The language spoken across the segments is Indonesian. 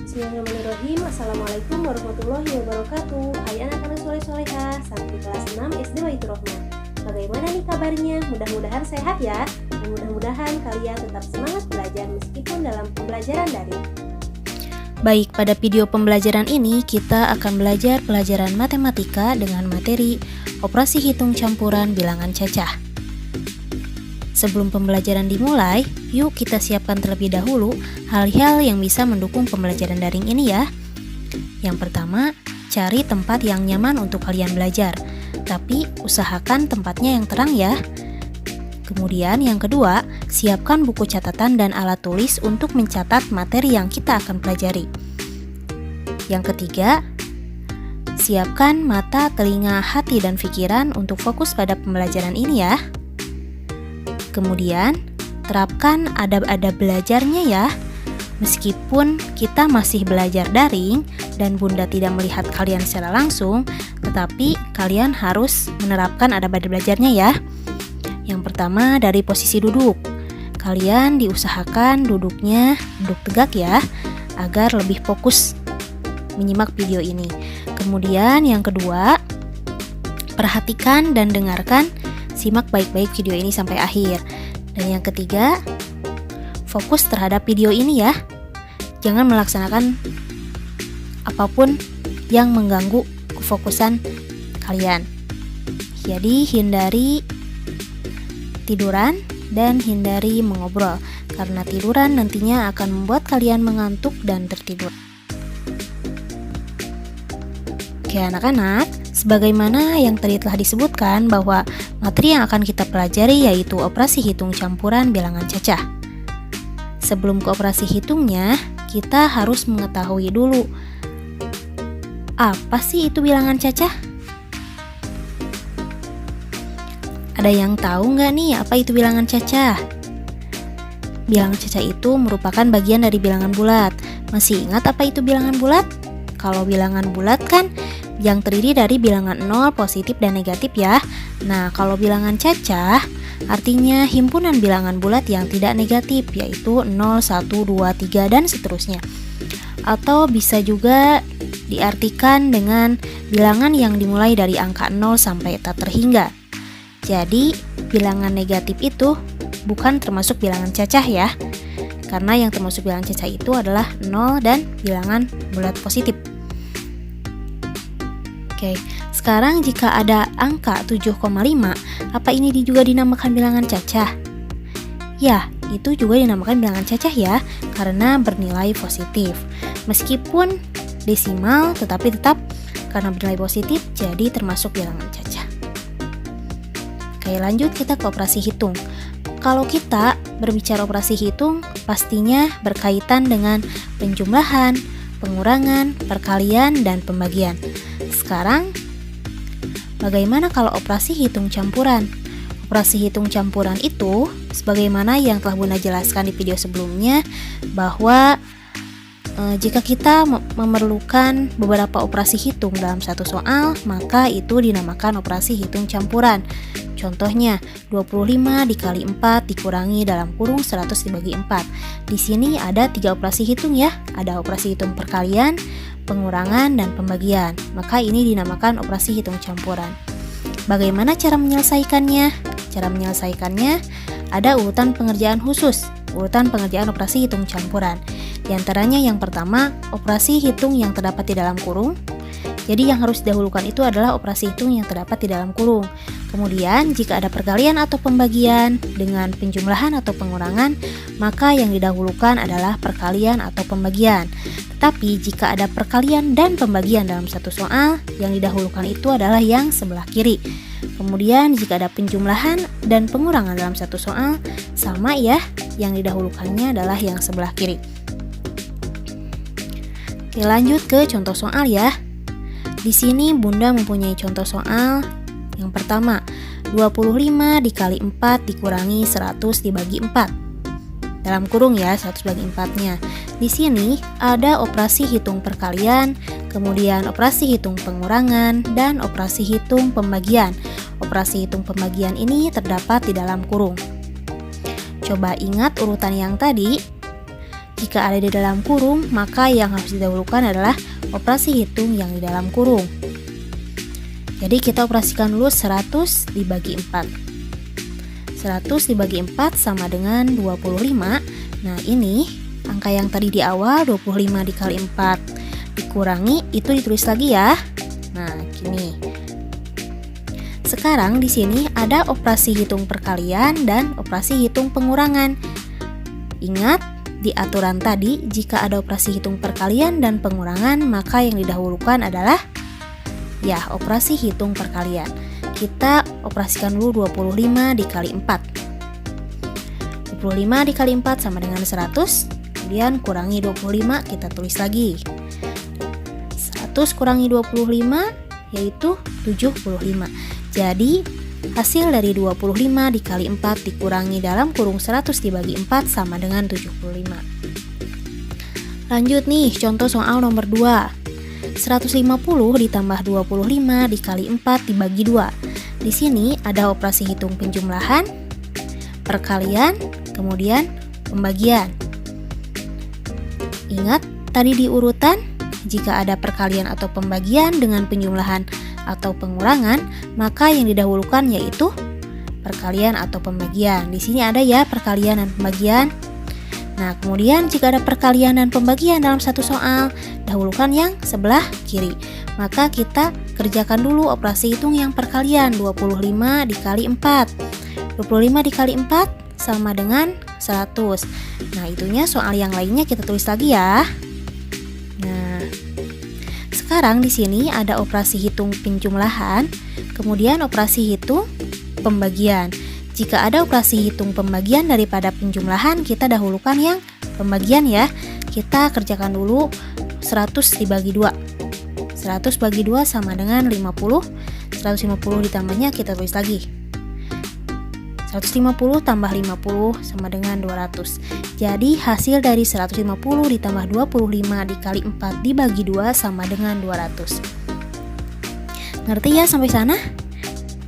Bismillahirrahmanirrahim. Assalamualaikum warahmatullahi wabarakatuh. Hai anak-anak soleh-soleha, santri kelas 6 SD Baitur Rahman. Bagaimana nih kabarnya? Mudah-mudahan sehat ya. Dan mudah-mudahan kalian tetap semangat belajar meskipun dalam pembelajaran daring. Baik, pada video pembelajaran ini kita akan belajar pelajaran matematika dengan materi operasi hitung campuran bilangan cacah. Sebelum pembelajaran dimulai, yuk kita siapkan terlebih dahulu hal-hal yang bisa mendukung pembelajaran daring ini ya. Yang pertama, cari tempat yang nyaman untuk kalian belajar, tapi usahakan tempatnya yang terang ya. Kemudian yang kedua, siapkan buku catatan dan alat tulis untuk mencatat materi yang kita akan pelajari. Yang ketiga, siapkan mata, telinga, hati, dan pikiran untuk fokus pada pembelajaran ini ya. Kemudian, terapkan adab-adab belajarnya ya. Meskipun kita masih belajar daring dan Bunda tidak melihat kalian secara langsung, tetapi kalian harus menerapkan adab-adab belajarnya ya. Yang pertama dari posisi duduk. Kalian diusahakan duduk tegak ya, agar lebih fokus menyimak video ini. Kemudian yang kedua, perhatikan dan dengarkan, simak baik-baik video ini sampai akhir. Dan yang ketiga, fokus terhadap video ini ya. Jangan melaksanakan apapun yang mengganggu kefokusan kalian. Jadi hindari tiduran dan hindari mengobrol, karena tiduran nantinya akan membuat kalian mengantuk dan tertidur. Oke anak-anak, sebagaimana yang tadi telah disebutkan bahwa materi yang akan kita pelajari yaitu operasi hitung campuran bilangan cacah. Sebelum ke operasi hitungnya, kita harus mengetahui dulu apa sih itu bilangan cacah? Ada yang tahu nggak nih apa itu bilangan cacah? Bilangan cacah itu merupakan bagian dari bilangan bulat. Masih ingat apa itu bilangan bulat? Kalau bilangan bulat kan yang terdiri dari bilangan 0, positif, dan negatif ya. Nah, kalau bilangan cacah artinya himpunan bilangan bulat yang tidak negatif, yaitu 0, 1, 2, 3, dan seterusnya. Atau bisa juga diartikan dengan bilangan yang dimulai dari angka 0 sampai tak terhingga. Jadi, bilangan negatif itu bukan termasuk bilangan cacah ya. Karena yang termasuk bilangan cacah itu adalah 0 dan bilangan bulat positif. Oke, sekarang jika ada angka 7,5, apa ini juga dinamakan bilangan cacah? Ya, itu juga dinamakan bilangan cacah ya, karena bernilai positif. Meskipun desimal, tetapi tetap karena bernilai positif, jadi termasuk bilangan cacah. Oke, lanjut kita ke operasi hitung. Kalau kita berbicara operasi hitung, pastinya berkaitan dengan penjumlahan, pengurangan, perkalian, dan pembagian. Sekarang, bagaimana kalau operasi hitung campuran? Operasi hitung campuran itu, sebagaimana yang telah Bunda jelaskan di video sebelumnya, bahwa jika kita memerlukan beberapa operasi hitung dalam satu soal, maka itu dinamakan operasi hitung campuran. Contohnya, 25 dikali 4 dikurangi dalam kurung 100 dibagi 4. Di sini ada 3 operasi hitung ya. Ada operasi hitung perkalian, pengurangan, dan pembagian. Maka ini dinamakan operasi hitung campuran. Bagaimana cara menyelesaikannya? Cara menyelesaikannya ada urutan pengerjaan khusus, urutan pengerjaan operasi hitung campuran. Di antaranya yang pertama, operasi hitung yang terdapat di dalam kurung. Jadi yang harus didahulukan itu adalah operasi hitung yang terdapat di dalam kurung. Kemudian jika ada perkalian atau pembagian dengan penjumlahan atau pengurangan, maka yang didahulukan adalah perkalian atau pembagian. Tetapi jika ada perkalian dan pembagian dalam satu soal, yang didahulukan itu adalah yang sebelah kiri. Kemudian jika ada penjumlahan dan pengurangan dalam satu soal, sama ya, yang didahulukannya adalah yang sebelah kiri. Oke, lanjut ke contoh soal ya. Di sini Bunda mempunyai contoh soal. Yang pertama, 25 dikali 4 dikurangi 100 dibagi 4. Dalam kurung ya, 100 bagi 4-nya. Di sini ada operasi hitung perkalian, kemudian operasi hitung pengurangan, dan operasi hitung pembagian. Operasi hitung pembagian ini terdapat di dalam kurung. Coba ingat urutan yang tadi. Jika ada di dalam kurung, maka yang harus didahulukan adalah operasi hitung yang di dalam kurung. Jadi kita operasikan dulu 100 dibagi 4. 100 dibagi 4 sama dengan 25. Nah ini angka yang tadi di awal 25 dikali 4 dikurangi, itu ditulis lagi ya. Nah gini. Sekarang di sini ada operasi hitung perkalian dan operasi hitung pengurangan. Ingat, di aturan tadi jika ada operasi hitung perkalian dan pengurangan, maka yang didahulukan adalah ya operasi hitung perkalian. Kita operasikan dulu 25 dikali 4. 25 dikali 4 sama dengan 100. Kemudian kurangi 25, kita tulis lagi. 100 kurangi 25 yaitu 75. Jadi hasil dari 25 dikali 4 dikurangi dalam kurung 100 dibagi 4 sama dengan 75. Lanjut nih, contoh soal nomor 2. 150 ditambah 25 dikali 4 dibagi 2. Di sini ada operasi hitung penjumlahan, perkalian, kemudian pembagian. Ingat, tadi di urutan, jika ada perkalian atau pembagian dengan penjumlahan atau pengurangan, maka yang didahulukan yaitu perkalian atau pembagian. Di sini ada ya perkalian dan pembagian. Nah, kemudian jika ada perkalian dan pembagian dalam satu soal, dahulukan yang sebelah kiri. Maka kita kerjakan dulu operasi hitung yang perkalian. 25 dikali 4. 25 dikali 4 sama dengan 100. Nah, itunya soal yang lainnya kita tulis lagi ya. Nah, sekarang di sini ada operasi hitung penjumlahan, kemudian operasi hitung pembagian. Jika ada operasi hitung pembagian daripada penjumlahan, kita dahulukan yang pembagian ya. Kita kerjakan dulu 100 dibagi 2. 100 bagi 2 sama dengan 50. 150 ditambahnya kita tulis lagi. 150 tambah 50 sama dengan 200. Jadi hasil dari 150 ditambah 25 dikali 4 dibagi 2 sama dengan 200. Ngerti ya sampai sana?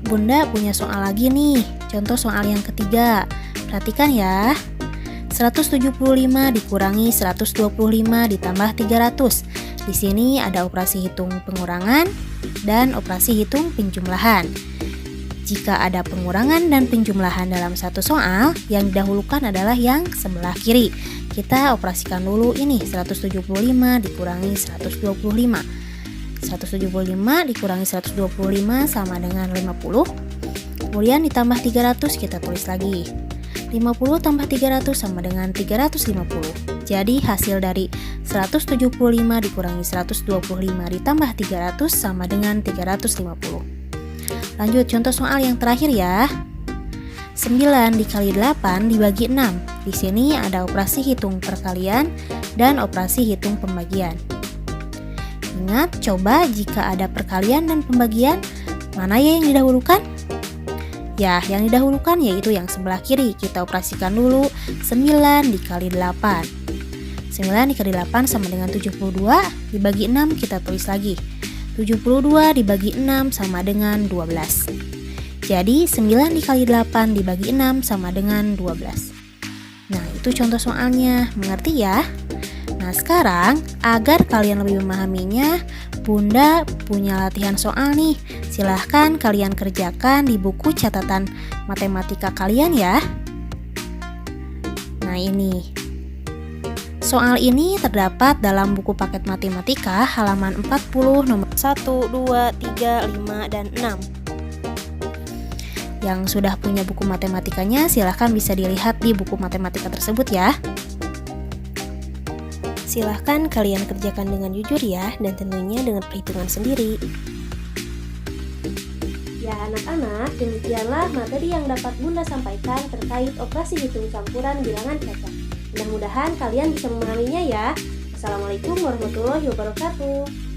Bunda punya soal lagi nih. Contoh soal yang ketiga. Perhatikan ya. 175 dikurangi 125 ditambah 300. Di sini ada operasi hitung pengurangan dan operasi hitung penjumlahan. Jika ada pengurangan dan penjumlahan dalam satu soal, yang didahulukan adalah yang sebelah kiri. Kita operasikan dulu ini 175 dikurangi 125. 175 dikurangi 125 sama dengan 50. Kemudian ditambah 300, kita tulis lagi. 50 tambah 300 sama dengan 350. Jadi hasil dari 175 dikurangi 125 ditambah 300 sama dengan 350. Lanjut contoh soal yang terakhir ya. 9 dikali 8 dibagi 6. Di sini ada operasi hitung perkalian dan operasi hitung pembagian. Ingat, coba jika ada perkalian dan pembagian, mana ya yang didahulukan? Ya, yang didahulukan yaitu yang sebelah kiri. Kita operasikan dulu 9 dikali 8. 9 dikali 8 sama dengan 72. Dibagi 6 kita tulis lagi. 72 dibagi 6 sama dengan 12. Jadi 9 dikali 8 dibagi 6 sama dengan 12. Nah, itu contoh soalnya. Mengerti ya? Nah, sekarang agar kalian lebih memahaminya, Bunda punya latihan soal nih. Silahkan kalian kerjakan di buku catatan matematika kalian ya. Nah, ini. Soal ini terdapat dalam buku paket matematika halaman 40 nomor 1, 2, 3, 5, dan 6. Yang sudah punya buku matematikanya silahkan bisa dilihat di buku matematika tersebut ya. Silahkan kalian kerjakan dengan jujur ya, dan tentunya dengan perhitungan sendiri. Ya anak-anak, demikianlah materi yang dapat Bunda sampaikan terkait operasi hitung campuran bilangan cacat. Mudah-mudahan kalian bisa memahaminya ya. Assalamualaikum warahmatullahi wabarakatuh.